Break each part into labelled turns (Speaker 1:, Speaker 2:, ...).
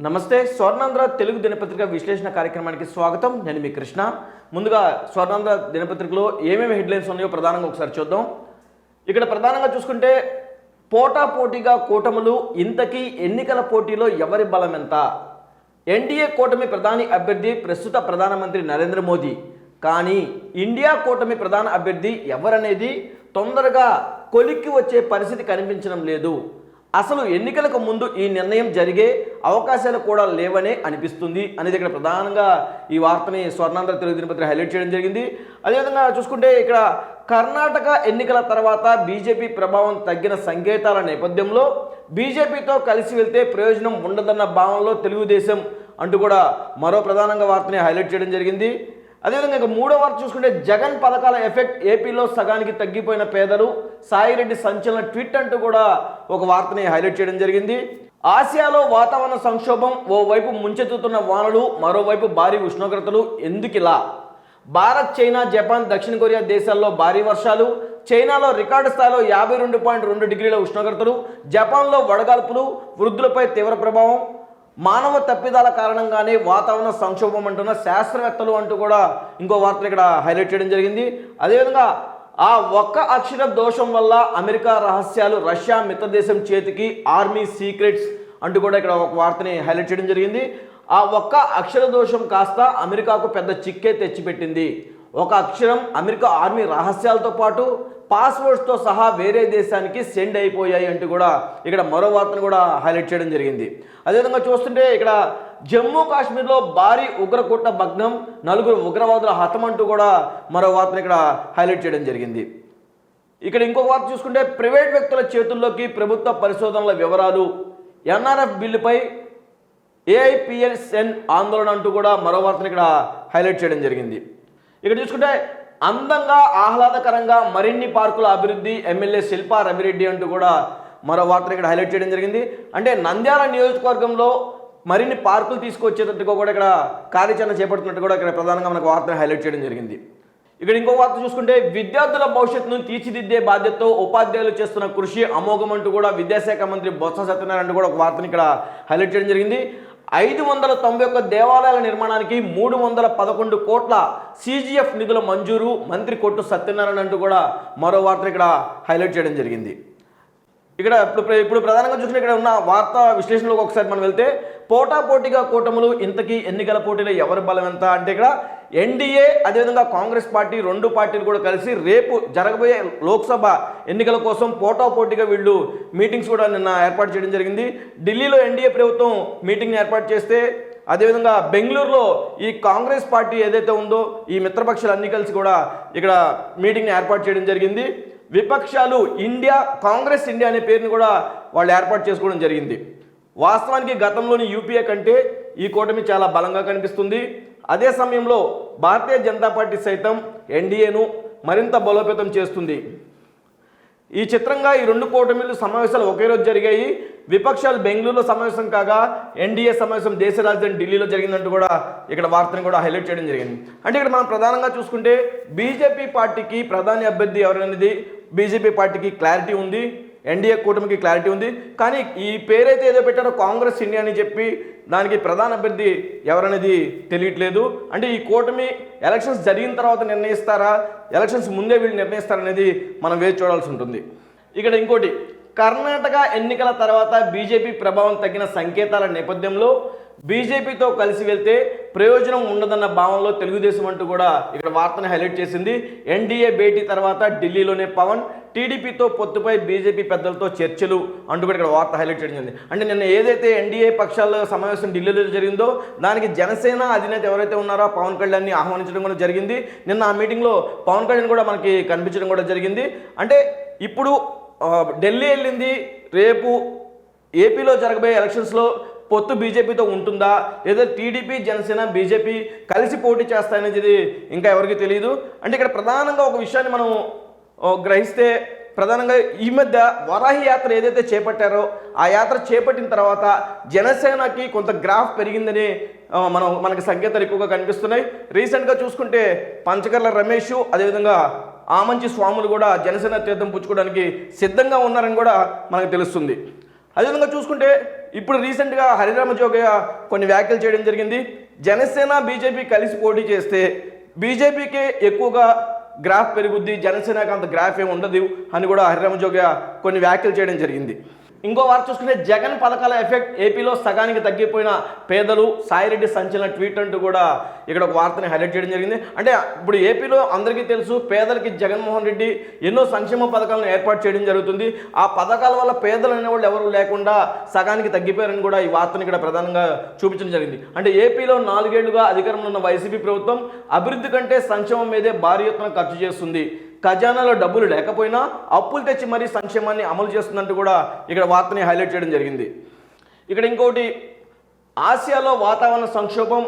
Speaker 1: నమస్తే. స్వర్ణాంధ్ర తెలుగు దినపత్రిక విశ్లేషణ కార్యక్రమానికి స్వాగతం. నేను మీ కృష్ణ. ముందుగా స్వర్ణాంధ్ర దినపత్రికలో ఏమేమి హెడ్లైన్స్ ఉన్నాయో ప్రధానంగా ఒకసారి చూద్దాం. ఇక్కడ ప్రధానంగా చూసుకుంటే పోటాపోటీగా కూటములు, ఇంతకీ ఎన్నికల పోటీలో ఎవరి బలం ఎంత? ఎన్డీఏ కూటమి ప్రధాని అభ్యర్థి ప్రస్తుత ప్రధానమంత్రి నరేంద్ర మోదీ. కానీ ఇండియా కూటమి ప్రధాన అభ్యర్థి ఎవరనేది తొందరగా కొలిక్కి వచ్చే పరిస్థితి కనిపించడం లేదు. అసలు ఎన్నికలకు ముందు ఈ నిర్ణయం జరిగే అవకాశాలు కూడా లేవనే అనిపిస్తుంది అనేది ఇక్కడ ప్రధానంగా ఈ వార్తని స్వర్ణాంధ్ర తెలుగు దినపత్రిక హైలైట్ చేయడం జరిగింది. అదేవిధంగా చూసుకుంటే ఇక్కడ కర్ణాటక ఎన్నికల తర్వాత బీజేపీ ప్రభావం తగ్గిన సంకేతాల నేపథ్యంలో బీజేపీతో కలిసి వెళ్తే ప్రయోజనం ఉండదన్న భావనలో తెలుగుదేశం అంటూ కూడా మరో ప్రధానంగా వార్తని హైలైట్ చేయడం జరిగింది. అదేవిధంగా ఇక మూడో వార్త చూసుకుంటే జగన్ పథకాల ఎఫెక్ట్, ఏపీలో సగానికి తగ్గిపోయిన పేదలు, సాయిరెడ్డి సంచలన ట్వీట్ అంటూ కూడా ఒక వార్తని హైలైట్ చేయడం జరిగింది. ఆసియాలో వాతావరణ సంక్షోభం, ఓవైపు ముంచెత్తుతున్న వానలు, మరోవైపు భారీ ఉష్ణోగ్రతలు. ఎందుకిలా? భారత్, చైనా, జపాన్, దక్షిణ కొరియా దేశాల్లో భారీ వర్షాలు, చైనాలో రికార్డు స్థాయిలో 52.2 డిగ్రీల ఉష్ణోగ్రతలు, జపాన్లో వడగాల్పులు, వృద్ధులపై తీవ్ర ప్రభావం, మానవ తప్పిదాల కారణంగానే వాతావరణ సంక్షోభం అంటున్న శాస్త్రవేత్తలు అంటూ కూడా ఇంకో వార్త ఇక్కడ హైలైట్ చేయడం జరిగింది. అదేవిధంగా ఆ ఒక్క అక్షర దోషం వల్ల అమెరికా రహస్యాలు రష్యా మిత్రదేశం చేతికి, ఆర్మీ సీక్రెట్స్ అంటూ కూడా ఇక్కడ ఒక వార్తని హైలైట్ చేయడం జరిగింది. ఆ ఒక్క అక్షర దోషం కాస్త అమెరికాకు పెద్ద చిక్కే తెచ్చిపెట్టింది. ఒక అక్షరం అమెరికా ఆర్మీ రహస్యాలతో పాటు పాస్వర్డ్స్తో సహా వేరే దేశానికి సెండ్ అయిపోయాయి అంటూ కూడా ఇక్కడ మరో వార్తను కూడా హైలైట్ చేయడం జరిగింది. అదేవిధంగా చూస్తుంటే ఇక్కడ జమ్మూ కాశ్మీర్లో భారీ ఉగ్రకూట భగ్నం, 4 ఉగ్రవాదుల హతమంటూ కూడా మరో వార్తను ఇక్కడ హైలైట్ చేయడం జరిగింది. ఇక్కడ ఇంకో వార్త చూసుకుంటే ప్రైవేట్ వ్యక్తుల చేతుల్లోకి ప్రభుత్వ పరిశోధనల వివరాలు, ఎన్ఆర్ఎఫ్ బిల్లుపై ఏఐపిఎల్ఎన్ ఆందోళన అంటూ కూడా మరో వార్తను ఇక్కడ హైలైట్ చేయడం జరిగింది. ఇక్కడ చూసుకుంటే అందంగా ఆహ్లాదకరంగా మరిన్ని పార్కుల అభివృద్ధి, ఎమ్మెల్యే శిల్పా రవిరెడ్డి అంటూ కూడా మరో వార్తను ఇక్కడ హైలైట్ చేయడం జరిగింది. అంటే నంద్యాల నియోజకవర్గంలో మరిన్ని పార్కులు తీసుకొచ్చేటట్టుగా కూడా ఇక్కడ కార్యాచరణ చేపడుతున్నట్టు కూడా ఇక్కడ ప్రధానంగా మనకు వార్తను హైలైట్ చేయడం జరిగింది. ఇక్కడ ఇంకో వార్త చూసుకుంటే విద్యార్థుల భవిష్యత్తును తీర్చిదిద్దే బాధ్యతతో ఉపాధ్యాయులు చేస్తున్న కృషి అమోఘం అంటూ కూడా విద్యాశాఖ మంత్రి బొత్స సత్యనారాయణ అంటూ కూడా ఒక వార్తను ఇక్కడ హైలైట్ చేయడం జరిగింది. 591 దేవాలయాల నిర్మాణానికి 311 కోట్ల CGF నిధుల మంజూరు, మంత్రి కొట్టు సత్యనారాయణ అంటూ కూడా మరో వార్త ఇక్కడ హైలైట్ చేయడం జరిగింది. ఇక్కడ ఇప్పుడు ప్రధానంగా చూసిన ఇక్కడ ఉన్న వార్తా విశ్లేషణలోకి ఒకసారి మనం వెళ్తే పోటాపోటీగా కూటములు, ఇంతకీ ఎన్నికల పోటీలో ఎవరి బలం ఎంత అంటే ఇక్కడ ఎన్డీఏ అదేవిధంగా కాంగ్రెస్ పార్టీ, 2 పార్టీలు కూడా కలిసి రేపు జరగబోయే లోక్సభ ఎన్నికల కోసం పోటాపోటీగా వీళ్ళు మీటింగ్స్ కూడా నిన్న ఏర్పాటు చేయడం జరిగింది. ఢిల్లీలో ఎన్డీఏ ప్రభుత్వం మీటింగ్ని ఏర్పాటు చేస్తే, అదేవిధంగా బెంగళూరులో ఈ కాంగ్రెస్ పార్టీ ఏదైతే ఉందో ఈ మిత్రపక్షాలు అన్నీ కలిసి కూడా ఇక్కడ మీటింగ్ని ఏర్పాటు చేయడం జరిగింది. విపక్షాలు కాంగ్రెస్ ఇండియా అనే పేరుని కూడా వాళ్ళు ఏర్పాటు చేసుకోవడం జరిగింది. వాస్తవానికి గతంలోని యూపీఏ కంటే ఈ కూటమి చాలా బలంగా కనిపిస్తుంది. అదే సమయంలో భారతీయ జనతా పార్టీ సైతం ఎన్డీఏను మరింత బలోపేతం చేస్తుంది. ఈ చిత్రంగా ఈ 2 కూటమిలు సమావేశాలు ఒకే రోజు జరిగాయి. విపక్షాలు బెంగళూరులో సమావేశం కాగా ఎన్డీఏ సమావేశం దేశ రాజధాని ఢిల్లీలో జరిగిందంటూ కూడా ఇక్కడ వార్తను కూడా హైలైట్ చేయడం జరిగింది. అంటే ఇక్కడ మనం ప్రధానంగా చూసుకుంటే బీజేపీ పార్టీకి ప్రధాని అభ్యర్థి ఎవరనేది బీజేపీ పార్టీకి క్లారిటీ ఉంది, ఎన్డీఏ కూటమికి క్లారిటీ ఉంది. కానీ ఈ పేరైతే ఏదో పెట్టారో కాంగ్రెస్ ఇండియా అని చెప్పి దానికి ప్రధాన అభ్యర్థి ఎవరనేది తెలియట్లేదు. అంటే ఈ కూటమి ఎలక్షన్స్ జరిగిన తర్వాత నిర్ణయిస్తారా, ఎలక్షన్స్ ముందే వీళ్ళు నిర్ణయిస్తారనేది మనం వేచి చూడాల్సి ఉంటుంది. ఇక్కడ ఇంకోటి, కర్ణాటక ఎన్నికల తర్వాత బీజేపీ ప్రభావం తగ్గిన సంకేతాల నేపథ్యంలో బీజేపీతో కలిసి వెళ్తే ప్రయోజనం ఉండదన్న భావనలో తెలుగుదేశం అంటూ కూడా ఇక్కడ వార్తను హైలైట్ చేసింది. ఎన్డీఏ భేటీ తర్వాత ఢిల్లీలోనే పవన్, టీడీపీతో పొత్తుపై బీజేపీ పెద్దలతో చర్చలు అంటూ కూడా ఇక్కడ వార్త హైలైట్ చేయడం. అంటే నిన్న ఏదైతే ఎన్డీఏ పక్షాల సమావేశం ఢిల్లీలో జరిగిందో దానికి జనసేన అధినేత ఎవరైతే ఉన్నారో పవన్ కళ్యాణ్ని ఆహ్వానించడం కూడా జరిగింది. నిన్న ఆ మీటింగ్లో పవన్ కళ్యాణ్ కూడా మనకి కనిపించడం కూడా జరిగింది. అంటే ఇప్పుడు ఢిల్లీ వెళ్ళింది, రేపు ఏపీలో జరగబోయే ఎలక్షన్స్లో పొత్తు బీజేపీతో ఉంటుందా లేదా టీడీపీ, జనసేన, బీజేపీ కలిసి పోటీ చేస్తాయనేది ఇంకా ఎవరికి తెలియదు. అంటే ఇక్కడ ప్రధానంగా ఒక విషయాన్ని మనం గ్రహిస్తే, ప్రధానంగా ఈ మధ్య వరాహి యాత్ర ఏదైతే చేపట్టారో ఆ యాత్ర చేపట్టిన తర్వాత జనసేనకి కొంత గ్రాఫ్ పెరిగిందని మనకి సంకేతాలు ఎక్కువగా కనిపిస్తున్నాయి. రీసెంట్గా చూసుకుంటే పంచకర్ల రమేష్ అదేవిధంగా ఆమంచి స్వాములు కూడా జనసేన తీర్థం పుచ్చుకోవడానికి సిద్ధంగా ఉన్నారని కూడా మనకు తెలుస్తుంది. అదేవిధంగా చూసుకుంటే ఇప్పుడు రీసెంట్గా హరిరామ జోగయ్య కొన్ని వ్యాఖ్యలు చేయడం జరిగింది. జనసేన బీజేపీ కలిసి పోటీ చేస్తే బీజేపీకే ఎక్కువగా గ్రాఫ్ పెరుగుద్ది, జనసేనకు అంత గ్రాఫ్ ఏమి ఉండదు అని కూడా హరిరామ జోగయ్య కొన్ని వ్యాఖ్యలు చేయడం జరిగింది. ఇంకో వార్త చూసుకుంటే జగన్ పథకాల ఎఫెక్ట్ ఏపీలో సగానికి తగ్గిపోయిన పేదలు, సాయిరెడ్డి సంచలన ట్వీట్ అంటూ కూడా ఇక్కడ ఒక వార్తని హైలైట్ చేయడం జరిగింది. అంటే ఇప్పుడు ఏపీలో అందరికీ తెలుసు పేదలకి జగన్మోహన్ రెడ్డి ఎన్నో సంక్షేమ పథకాలను ఏర్పాటు చేయడం జరుగుతుంది. ఆ పథకాల వల్ల పేదలు అనేవాళ్ళు ఎవరు లేకుండా సగానికి తగ్గిపోయారని కూడా ఈ వార్తని ఇక్కడ ప్రధానంగా చూపించడం జరిగింది. అంటే ఏపీలో 4 ఏళ్లుగా అధికారంలో ఉన్న వైసీపీ ప్రభుత్వం అభివృద్ధి కంటే సంక్షేమం మీదే భారీ ఎత్తున ఖర్చు చేస్తుంది. ఖజానాలో డబ్బులు లేకపోయినా అప్పులు తెచ్చి మరీ సంక్షేమాన్ని అమలు చేస్తుందంటూ కూడా ఇక్కడ వార్తని హైలైట్ చేయడం జరిగింది. ఇక్కడ ఇంకోటి, ఆసియాలో వాతావరణ సంక్షోభం,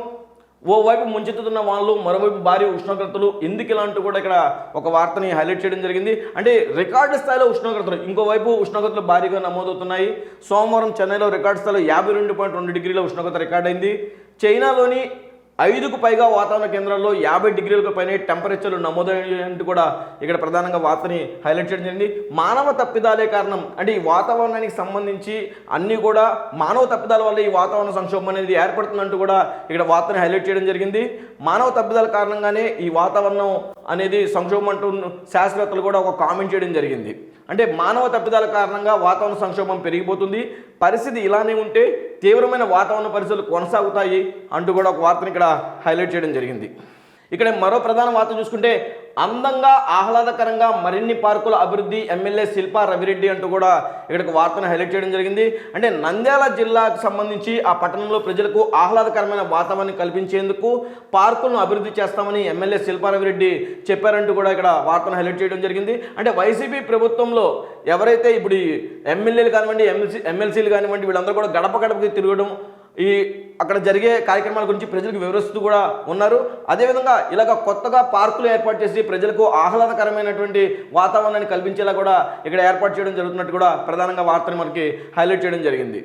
Speaker 1: ఓవైపు ముంచెత్తుతున్న వాళ్ళు, మరోవైపు భారీ ఉష్ణోగ్రతలు, ఎందుకు ఇలా అంటూ కూడా ఇక్కడ ఒక వార్తని హైలైట్ చేయడం జరిగింది. అంటే రికార్డు స్థాయిలో ఉష్ణోగ్రతలు, ఇంకోవైపు ఉష్ణోగ్రతలు భారీగా నమోదవుతున్నాయి. సోమవారం చెన్నైలో రికార్డు స్థాయిలో 52.2 డిగ్రీల ఉష్ణోగ్రత రికార్డైంది. చైనాలోని 5కు పైగా వాతావరణ కేంద్రాల్లో 50 డిగ్రీలకు పైన టెంపరేచర్లు నమోదయ్యాయంటూ కూడా ఇక్కడ ప్రధానంగా వార్తని హైలైట్ చేయడం జరిగింది. మానవ తప్పిదాలే కారణం, అంటే ఈ వాతావరణానికి సంబంధించి అన్నీ కూడా మానవ తప్పిదాల వల్ల ఈ వాతావరణ సంక్షోభం అనేది ఏర్పడుతుందంటూ కూడా ఇక్కడ వార్తని హైలైట్ చేయడం జరిగింది. మానవ తప్పిదాల కారణంగానే ఈ వాతావరణం అనేది సంక్షోభం అంటూ శాస్త్రవేత్తలు కూడా ఒక కామెంట్ చేయడం జరిగింది. అంటే మానవ తప్పిదాల కారణంగా వాతావరణ సంక్షోభం పెరిగిపోతుంది, పరిస్థితి ఇలానే ఉంటే తీవ్రమైన వాతావరణ పరిస్థితులు కొనసాగుతాయి అంటూ కూడా ఒక వార్తని ఇక్కడ హైలైట్ చేయడం జరిగింది. ఇక్కడ మరో ప్రధాన వార్త చూసుకుంటే అందంగా ఆహ్లాదకరంగా మరిన్ని పార్కుల అభివృద్ధి ఎమ్మెల్యే శిల్పా రవిరెడ్డి అంటూ కూడా ఇక్కడ ఒక వార్తను హైలైట్ చేయడం జరిగింది. అంటే నంద్యాల జిల్లాకు సంబంధించి ఆ పట్టణంలో ప్రజలకు ఆహ్లాదకరమైన వాతావరణం కల్పించేందుకు పార్కులను అభివృద్ధి చేస్తామని ఎమ్మెల్యే శిల్పా రవిరెడ్డి చెప్పారంటూ కూడా ఇక్కడ వార్తను హైలైట్ చేయడం జరిగింది. అంటే వైసీపీ ప్రభుత్వంలో ఎవరైతే ఇప్పుడు ఎమ్మెల్యేలు కానివ్వండి, ఎమ్మెల్సీలు కానివ్వండి, వీళ్ళందరూ కూడా గడప గడపకి తిరగడం, ఈ అక్కడ జరిగే కార్యక్రమాల గురించి ప్రజలకు వివరిస్తూ కూడా ఉన్నారు. అదేవిధంగా ఇలాగ కొత్తగా పార్కులు ఏర్పాటు చేసి ప్రజలకు ఆహ్లాదకరమైనటువంటి వాతావరణాన్ని కల్పించేలా కూడా ఇక్కడ ఏర్పాటు చేయడం జరుగుతున్నట్టు కూడా ప్రధానంగా వార్తని మనకి హైలైట్ చేయడం జరిగింది.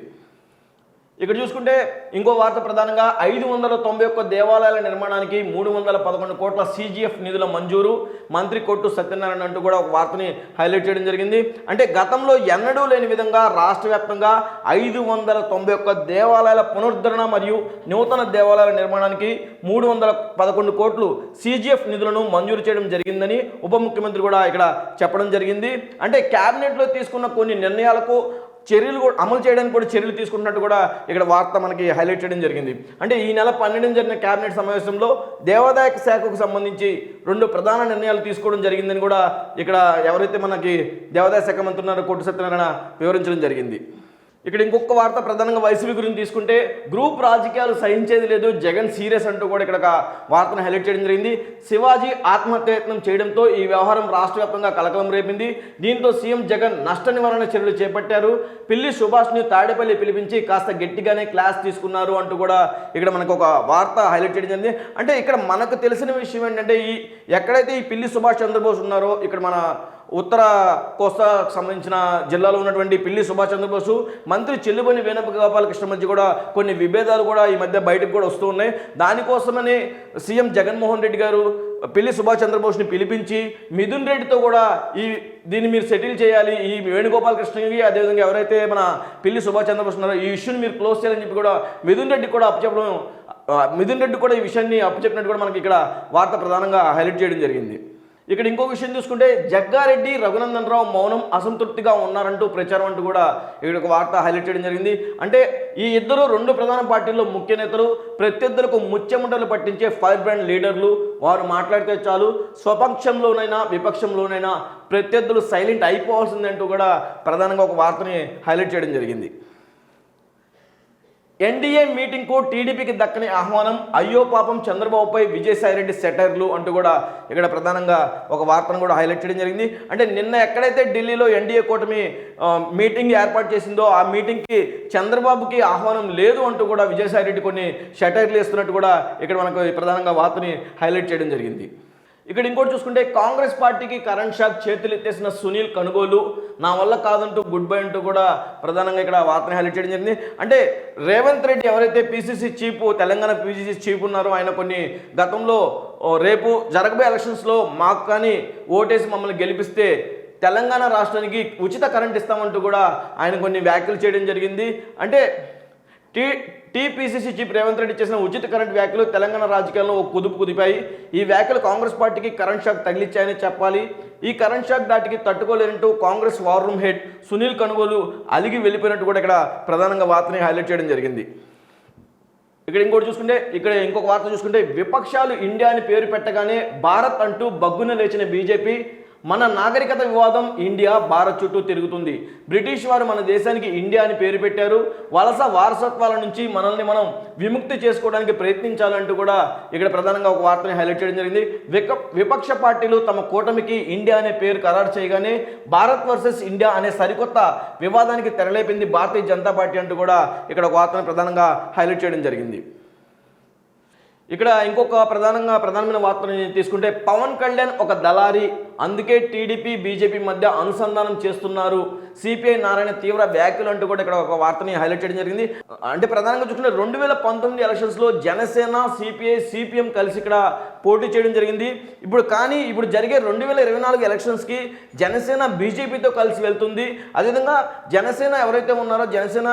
Speaker 1: ఇక్కడ చూసుకుంటే ఇంకో వార్త ప్రధానంగా 591 దేవాలయాల నిర్మాణానికి 311 కోట్ల CGF నిధుల మంజూరు, మంత్రి కొట్టు సత్యనారాయణ అంటూ కూడా ఒక వార్తని హైలైట్ చేయడం జరిగింది. అంటే గతంలో ఎన్నడూ లేని విధంగా రాష్ట్ర వ్యాప్తంగా 591 దేవాలయాల పునరుద్ధరణ మరియు నూతన దేవాలయాల నిర్మాణానికి 311 కోట్లు CGF నిధులను మంజూరు చేయడం జరిగిందని ఉప ముఖ్యమంత్రి కూడా ఇక్కడ చెప్పడం జరిగింది. అంటే క్యాబినెట్లో తీసుకున్న కొన్ని నిర్ణయాలకు చర్యలు కూడా అమలు చేయడానికి కూడా చర్యలు తీసుకుంటున్నట్టు కూడా ఇక్కడ వార్త మనకి హైలైట్ చేయడం జరిగింది. అంటే ఈ నెల 12న జరిగిన కేబినెట్ సమావేశంలో దేవాదాయ శాఖకు సంబంధించి 2 ప్రధాన నిర్ణయాలు తీసుకోవడం జరిగిందని కూడా ఇక్కడ ఎవరైతే మనకి దేవాదాయ శాఖ మంత్రి ఉన్నారో కొట్టు సత్యనారాయణ వివరించడం జరిగింది. ఇక్కడ ఇంకొక వార్త ప్రధానంగా వైసీపీ గురించి తీసుకుంటే గ్రూప్ రాజకీయాలు సహించేది లేదు, జగన్ సీరియస్ అంటూ కూడా ఇక్కడ వార్తను హైలైట్ చేయడం జరిగింది. శివాజీ ఆత్మహత్యయత్నం చేయడంతో ఈ వ్యవహారం రాష్ట్ర వ్యాప్తంగా కలకలం రేపింది. దీంతో సీఎం జగన్ నష్ట నివారణ చర్యలు చేపట్టారు. పిల్లి సుభాష్ని తాడేపల్లి పిలిపించి కాస్త గట్టిగానే క్లాస్ తీసుకున్నారు అంటూ కూడా ఇక్కడ మనకు ఒక వార్త హైలైట్ చేయడం జరిగింది. అంటే ఇక్కడ మనకు తెలిసిన విషయం ఏంటంటే ఎక్కడైతే ఈ పిల్లి సుభాష్ చంద్రబోస్ ఉన్నారో, ఇక్కడ మన ఉత్తర కోస్తాకు సంబంధించిన జిల్లాలో ఉన్నటువంటి పిల్లి సుభాష్ చంద్రబోసు, మంత్రి చెల్లుబోని వేణుగోపాలకృష్ణ మధ్య కూడా కొన్ని విభేదాలు కూడా ఈ మధ్య బయటకు కూడా వస్తూ ఉన్నాయి. దానికోసమని సీఎం జగన్మోహన్ రెడ్డి గారు పిల్లి సుభాష్ చంద్రబోస్ని పిలిపించి మిథున్ రెడ్డితో కూడా దీన్ని మీరు సెటిల్ చేయాలి, ఈ వేణుగోపాలకృష్ణకి అదేవిధంగా ఎవరైతే మన పిల్లి సుభాష్ చంద్రబోస్ ఉన్నారో ఈ ఇష్యూని మీరు క్లోజ్ చేయాలని చెప్పి కూడా మిథున్ రెడ్డి కూడా ఈ విషయాన్ని అప్పచెప్పినట్టు కూడా మనకి ఇక్కడ వార్త ప్రధానంగా హైలైట్ చేయడం జరిగింది. ఇక్కడ ఇంకో విషయం చూసుకుంటే జగ్గారెడ్డి, రఘునందన్ రావు మౌనం, అసంతృప్తిగా ఉన్నారంటూ ప్రచారం అంటూ కూడా ఇక్కడ ఒక వార్త హైలైట్ చేయడం జరిగింది. అంటే ఈ ఇద్దరు 2 ప్రధాన పార్టీల్లో ముఖ్య నేతలు, ప్రత్యర్థులకు ముచ్చెముట్టలు పట్టించే ఫైర్ బ్రాండ్ లీడర్లు. వారు మాట్లాడితే చాలు స్వపక్షంలోనైనా విపక్షంలోనైనా ప్రత్యర్థులు సైలెంట్ అయిపోవాల్సిందంటూ కూడా ప్రధానంగా ఒక వార్తని హైలైట్ చేయడం జరిగింది. ఎన్డీఏ మీటింగ్కు టీడీపీకి దక్కని ఆహ్వానం, అయ్యో పాపం చంద్రబాబుపై విజయసాయిరెడ్డి సెటైర్లు అంటూ కూడా ఇక్కడ ప్రధానంగా ఒక వార్తను కూడా హైలైట్ చేయడం జరిగింది. అంటే నిన్న ఎక్కడైతే ఢిల్లీలో ఎన్డీఏ కూటమి మీటింగ్ ఏర్పాటు చేసిందో ఆ మీటింగ్కి చంద్రబాబుకి ఆహ్వానం లేదు అంటూ కూడా విజయసాయిరెడ్డి కొన్ని సెటైర్లు వేస్తున్నట్టు కూడా ఇక్కడ మనకు ప్రధానంగా వార్తని హైలైట్ చేయడం జరిగింది. ఇక్కడ ఇంకోటి చూసుకుంటే కాంగ్రెస్ పార్టీకి కరెంట్ షాక్, చేతులు ఎత్తేసిన సునీల్ కనుగోలు, నా వల్ల కాదంటూ గుడ్ బై అంటూ కూడా ప్రధానంగా ఇక్కడ వార్తని హైలైట్ చేయడం జరిగింది. అంటే రేవంత్ రెడ్డి ఎవరైతే PCC chief, Telangana PCC chief ఉన్నారో ఆయన కొన్ని గతంలో రేపు జరగబోయే ఎలక్షన్స్లో మాకు కానీ ఓటేసి మమ్మల్ని గెలిపిస్తే తెలంగాణ రాష్ట్రానికి ఉచిత కరెంట్ ఇస్తామంటూ కూడా ఆయన కొన్ని వ్యాఖ్యలు చేయడం జరిగింది. అంటే టీపీసీసీ చీఫ్ రేవంత్ రెడ్డి చేసిన ఉచిత కరెంట్ వ్యాఖ్యలు తెలంగాణ రాజకీయాల్లో ఒక కుదిపాయి. ఈ వ్యాఖ్యలు కాంగ్రెస్ పార్టీకి కరెంట్ షాక్ తగిలిచ్చాయని చెప్పాలి. ఈ కరెంట్ షాక్ దాటికి తట్టుకోలేనంటూ Congress war room head Sunil Kanugolu అలిగి వెళ్ళిపోయినట్టు కూడా ఇక్కడ ప్రధానంగా వార్తని హైలైట్ చేయడం జరిగింది. ఇక్కడ ఇంకొక వార్త చూసుకుంటే విపక్షాలు ఇండియా అని పేరు పెట్టగానే భారత్ అంటూ బగ్గున లేచిన బీజేపీ మన నాగరికత వివాదం ఇండియా భారత్ చుట్టూ తిరుగుతుంది. బ్రిటిష్ వారు మన దేశానికి ఇండియా అని పేరు పెట్టారు. వలస వారసత్వాల నుంచి మనల్ని మనం విముక్తి చేసుకోవడానికి ప్రయత్నించాలంటూ కూడా ఇక్కడ ప్రధానంగా ఒక వార్తని హైలైట్ చేయడం జరిగింది. విపక్ష పార్టీలు తమ కూటమికి ఇండియా అనే పేరు ఖరారు చేయగానే భారత్ వర్సెస్ ఇండియా అనే సరికొత్త వివాదానికి తెరలేపింది భారతీయ జనతా పార్టీ అంటూ కూడా ఇక్కడ ఒక వార్తను ప్రధానంగా హైలైట్ చేయడం జరిగింది. ఇక్కడ ఇంకొక ప్రధానమైన వార్తను తీసుకుంటే పవన్ కళ్యాణ్ ఒక దళారి, అందుకే టీడీపీ బీజేపీ మధ్య అనుసంధానం చేస్తున్నారు, సిపిఐ నారాయణ తీవ్ర వ్యాఖ్యలు అంటూ కూడా ఇక్కడ ఒక వార్తని హైలైట్ చేయడం జరిగింది. అంటే ప్రధానంగా చూసుకుంటే 2019 ఎలక్షన్స్లో జనసేన సిపిఐ సిపిఎం కలిసి ఇక్కడ పోటీ చేయడం జరిగింది. ఇప్పుడు జరిగే 2024 ఎలక్షన్స్కి జనసేన బీజేపీతో కలిసి వెళ్తుంది. అదేవిధంగా జనసేన ఎవరైతే ఉన్నారో జనసేన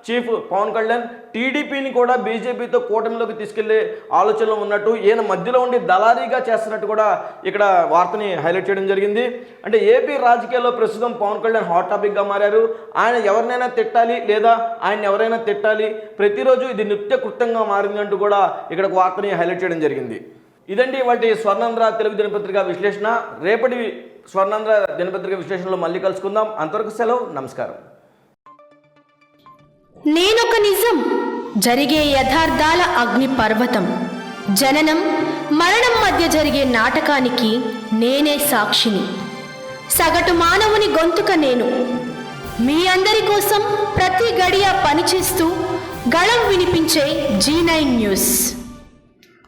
Speaker 1: చీఫ్ పవన్ కళ్యాణ్ టీడీపీని కూడా బీజేపీతో కూటమిలోకి తీసుకెళ్లే ఆలోచనలో ఉన్నట్టు, ఈయన మధ్యలో ఉండి దళారీగా చేస్తున్నట్టు కూడా ఇక్కడ వార్తని హైలైట్ చేయడం జరిగింది. అంటే ఏపీ రాజకీయాల్లో ప్రస్తుతం పవన్ కళ్యాణ్ హాట్ టాపిక్గా మారారు. ఆయన ఎవరినైనా తిట్టాలి లేదా ఆయన ఎవరైనా తిట్టాలి, ప్రతిరోజు ఇది నిత్య కృత్యంగా మారింది అంటూ కూడా ఇక్కడ వార్తని హైలైట్ చేయడం జరిగింది. ఇదండి వాటి స్వర్ణాంధ్ర తెలుగు దినపత్రిక విశ్లేషణ. రేపటి స్వర్ణాంధ్ర దినపత్రిక విశ్లేషణలో మళ్ళీ కలుసుకుందాం. అంతవరకు సెలవు, నమస్కారం.
Speaker 2: నేనొక నిజం, జరిగే యథార్థాల అగ్ని పర్వతం, జననం మరణం మధ్య జరిగే నాటకానికి నేనే సాక్షిని, సగటు మానవుని గొంతుక నేను, మీ అందరి కోసం ప్రతి గడియ పనిచేస్తూ గళం వినిపించే G9 న్యూస్.